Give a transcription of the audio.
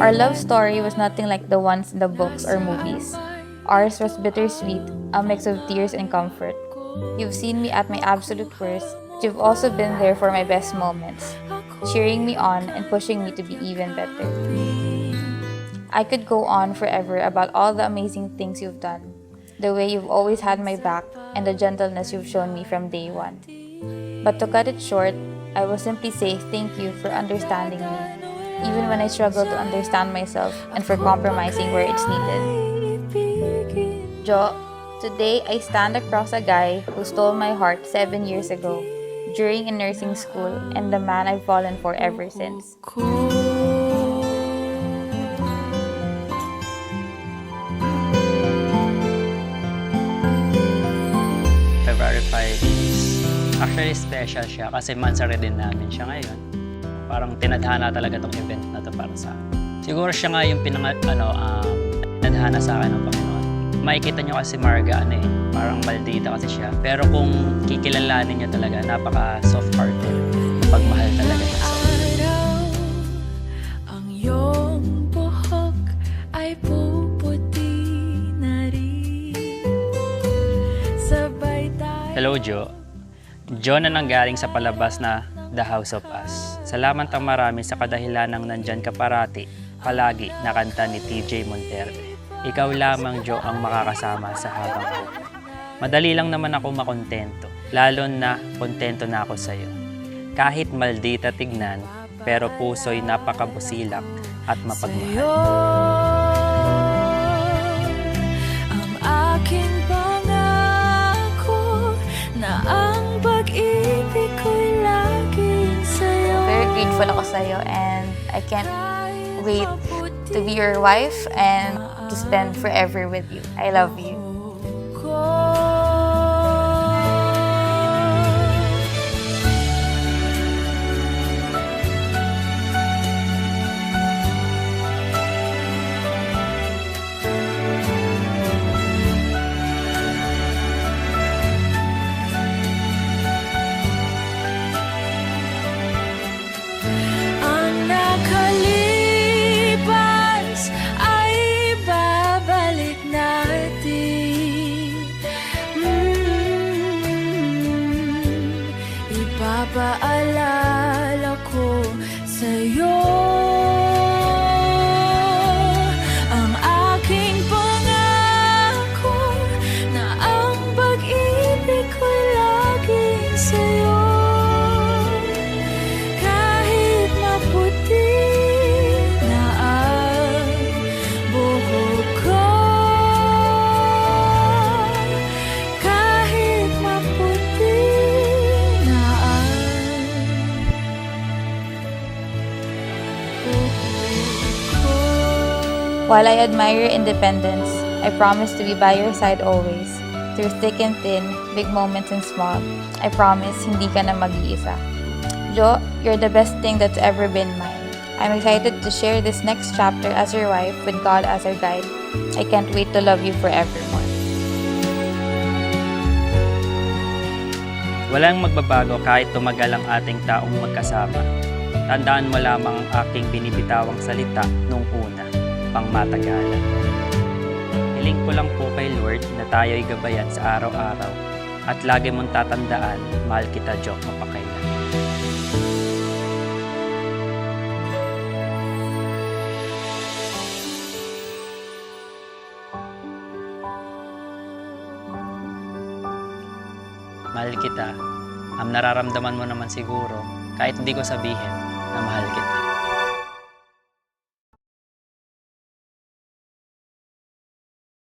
Our love story was nothing like the ones in the books or movies. Ours was bittersweet, a mix of tears and comfort. You've seen me at my absolute worst, but you've also been there for my best moments, cheering me on and pushing me to be even better. I could go on forever about all the amazing things you've done, the way you've always had my back, and the gentleness you've shown me from day one. But to cut it short, I will simply say thank you for understanding me, even when I struggle to understand myself, and for compromising where it's needed. Jo, today I stand across a guy who stole my heart 7 years ago, during a nursing school, and the man I've fallen for ever since. February 5 is actually special siya kasi mansari din namin siya ngayon. Parang tinadhana talaga tong event na to para sa akin. Siguro siya nga yung tinadhana sa akin ng Panginoon. Makikita nyo kasi Marga, parang maldita kasi siya. Pero kung kikilalanin nyo talaga, napaka-soft-hearted. Pagmahal talaga siya. Ang iyong buhok ay puputi na rin. Sabay tayo. Hello, Jo. Jo na nanggaling sa palabas na The House of Us. Salamat ang marami sa kadahilanang nandyan ka parati, palagi na kanta ni TJ Monterde. Ikaw lamang, Jo, ang makakasama sa habang buhay. Madali lang naman ako makontento, lalo na kontento na ako sa'yo. Kahit maldita tignan, pero puso'y napakabusilak at mapagmahal. Ang aking pangako na ang pag-ibig ko'y laging sa'yo. Very grateful ako sa'yo, and I can't wait to be your wife and to spend forever with you. I love you. Ang nakalipas ay babalik natin. Ipapaalala ko sa'yo ang aking pangako na ang pag-ibig ko'y laging sa'yo. Kahit maputi na ang buhok ko, kahit maputi na ang buhok ko. While I admire your independence, I promise to be by your side always. Through thick and thin, big moments and small, I promise hindi ka na mag-iisa. Jo, you're the best thing that's ever been mine. I'm excited to share this next chapter as your wife with God as our guide. I can't wait to love you forevermore. Walang magbabago kahit tumagal ang ating taong magkasama. Tandaan mo lamang ang aking binibitawang salita nung una, pangmatagalan. Hiling ko lang po kay Lord na tayo'y gabayan sa araw-araw at lagi mong tatandaan, mahal kita, Jo, mapakailan. Mahal kita. Nararamdaman mo naman siguro, kahit hindi ko sabihin na mahal kita.